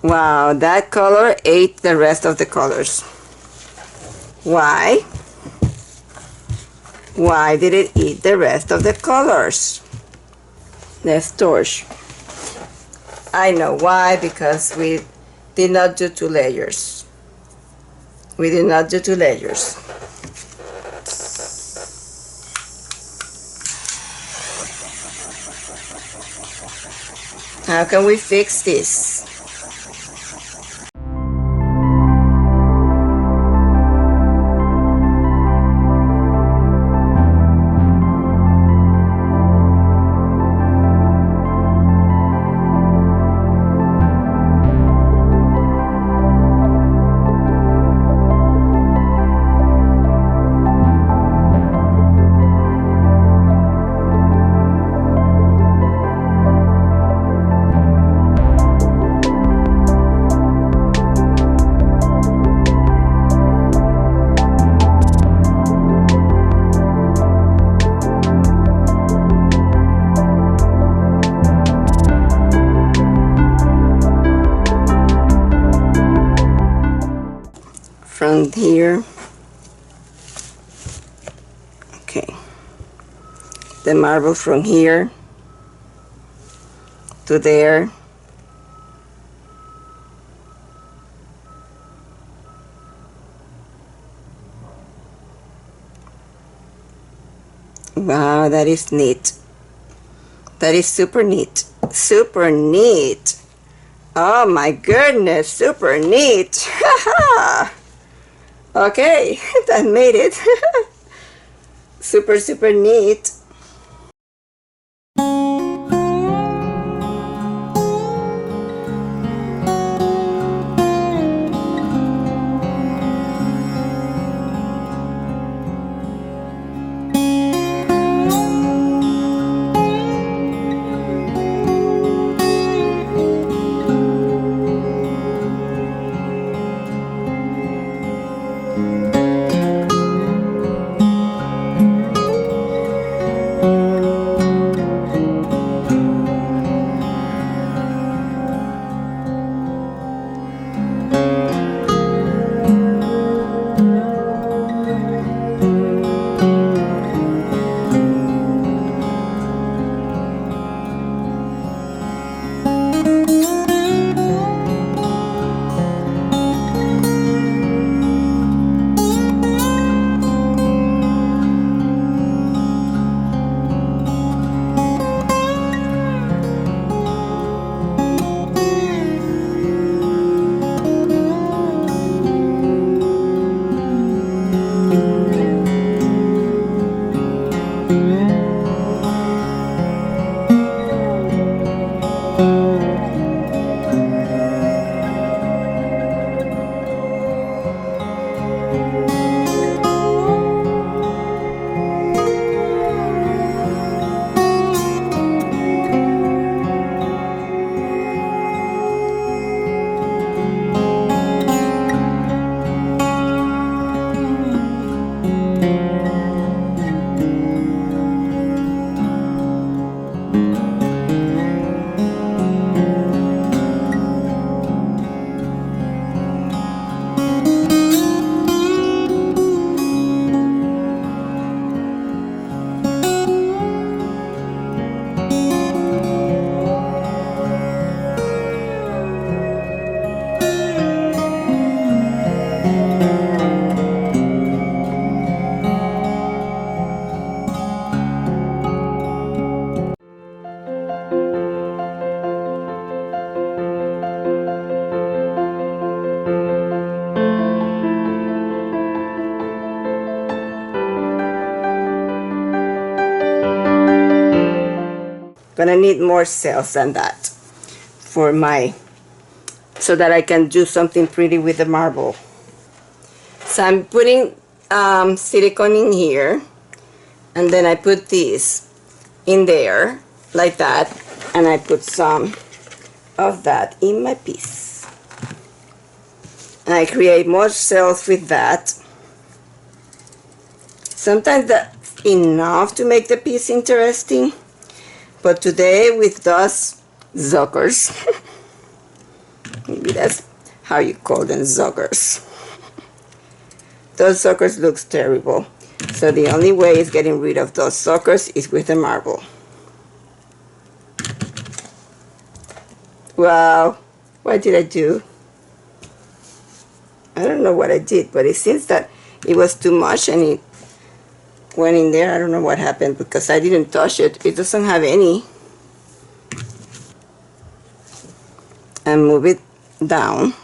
Wow, that color ate the rest of the colors. Why? Why did it eat the rest of the colors? Let's torch. I know why, because we did not do 2 layers. We did not do 2 layers. How can we fix this? From here, okay, the marble from here to there, wow, that is neat. That is super neat. Super neat. Oh my goodness, super neat. Okay, that made it. Super, super neat. But I need more cells than that for my, so that I can do something pretty with the marble. So I'm putting silicone in here, and then I put this in there like that, and I put some of that in my piece. And I create more cells with that. Sometimes that's enough to make the piece interesting. But today with those suckers, Maybe that's how you call them, suckers. Those suckers looks terrible. So the only way is getting rid of those suckers is with the marble. Wow, what did I do? I don't know what I did, but it seems that it was too much and it went in there. I don't know what happened because I didn't touch it. It doesn't have any. And move it down.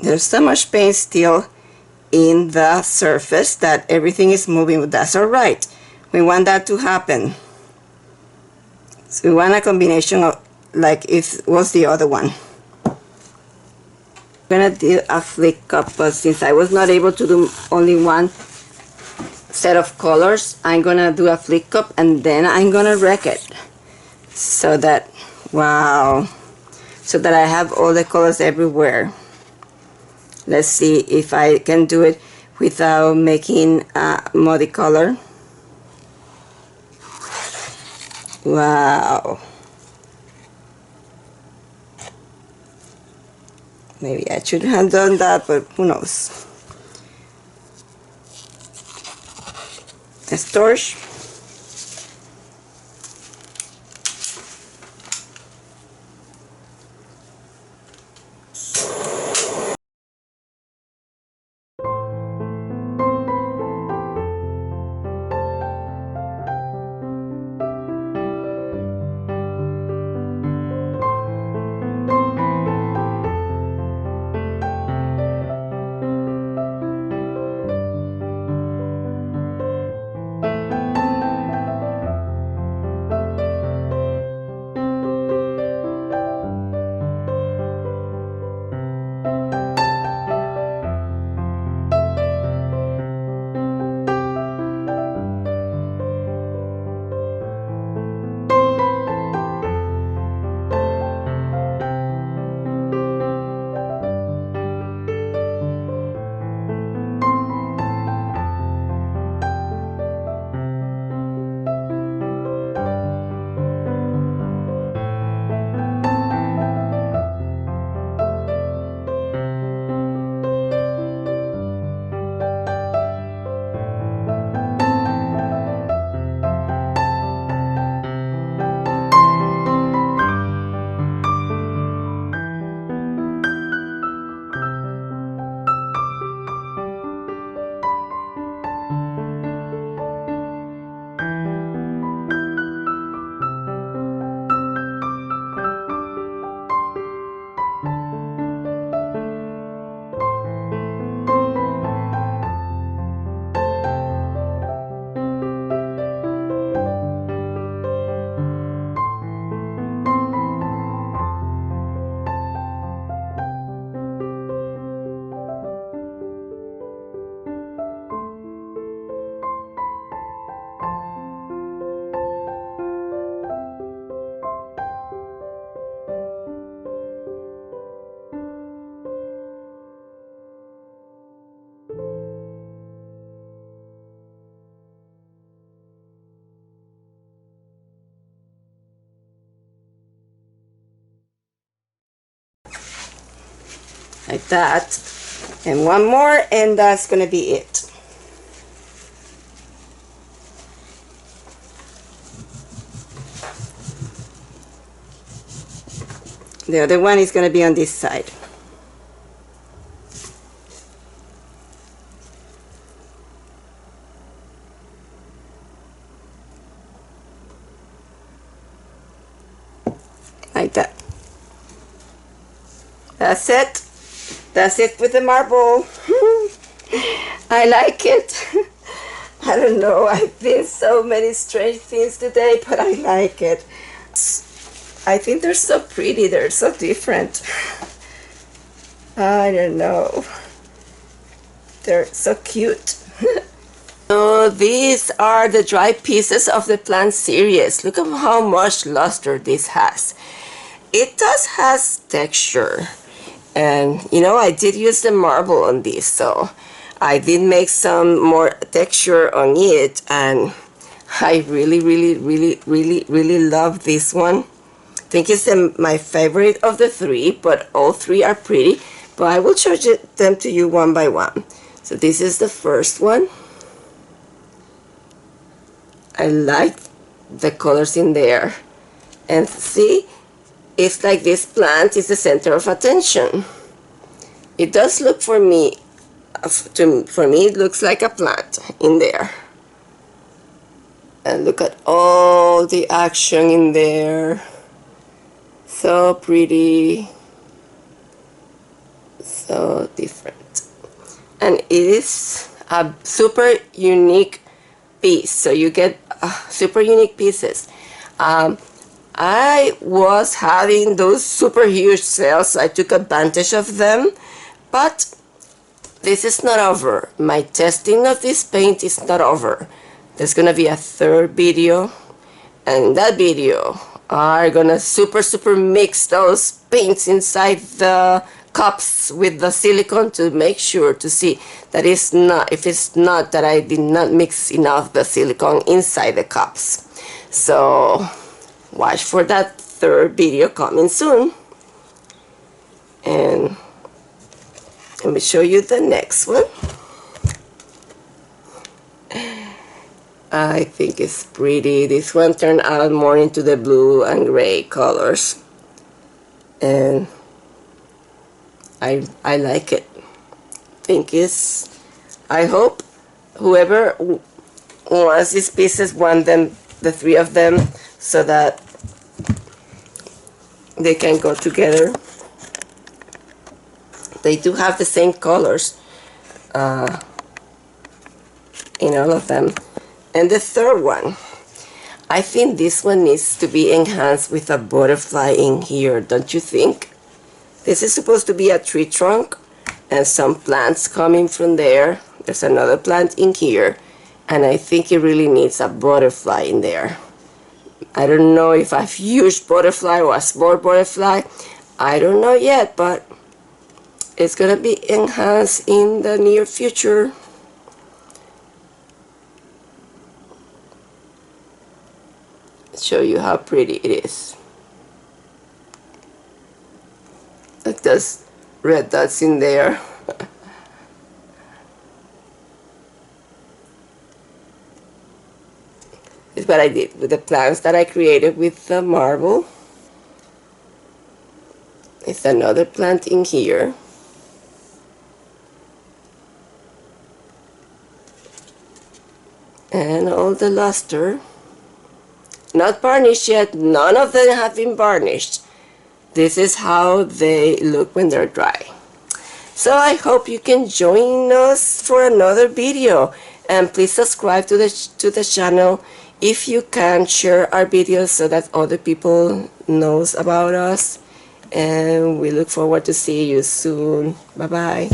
There's so much paint still in the surface that everything is moving. That's all right. We want that to happen. So we want a combination of like if it was the other one. I'm gonna do a flick cup, but since I was not able to do only one set of colors, I'm gonna do a flick cup and then I'm gonna wreck it so that, wow, so that I have all the colors everywhere. Let's see if I can do it without making a muddy color. Wow. Maybe I should have done that, but who knows. Let's torch. Like that, and one more, and that's gonna be it. The other one is gonna be on this side. Like that. That's it. That's it with the marble. I like it. I don't know, I've been so many strange things today, but I like it. I think they're so pretty, they're so different. I don't know. They're so cute. So these are the dry pieces of the plant series. Look at how much luster this has. It does has texture. And you know, I did use the marble on these, so I did make some more texture on it, and I really love this one. I think it's my favorite of the three, but all three are pretty. But I will show them to you one by one. So this is the first one. I like the colors in there. And see, it's like this plant is the center of attention. It does look for me, it looks like a plant in there. And look at all the action in there. So pretty. So different. And it is a super unique piece. So you get super unique pieces. I was having those super huge sales. I took advantage of them. But this is not over. My testing of this paint is not over. There's gonna be a third video, and in that video I'm gonna super mix those paints inside the cups with the silicone to make sure to see that it's not, if it's not that I did not mix enough the silicone inside the cups. So watch for that third video coming soon. And let me show you the next one. I think it's pretty. This one turned out more into the blue and gray colors. And I like it. I hope whoever wants these pieces want them, the three of them, so that they can go together. They do have the same colors in all of them. And the third one, I think this one needs to be enhanced with a butterfly in here, don't you think? This is supposed to be a tree trunk and some plants coming from there. There's another plant in here, and I think it really needs a butterfly in there. I don't know if a huge butterfly or a small butterfly. I don't know yet, but it's gonna be enhanced in the near future. Show you how pretty it is. Look, those red dots in there. It's what I did with the plants that I created with the marble. It's another plant in here. And all the luster. Not varnished yet. None of them have been varnished. This is how they look when they're dry. So I hope you can join us for another video, and please subscribe to the channel. If you can, share our videos so that other people knows about us, and we look forward to see you soon. Bye bye.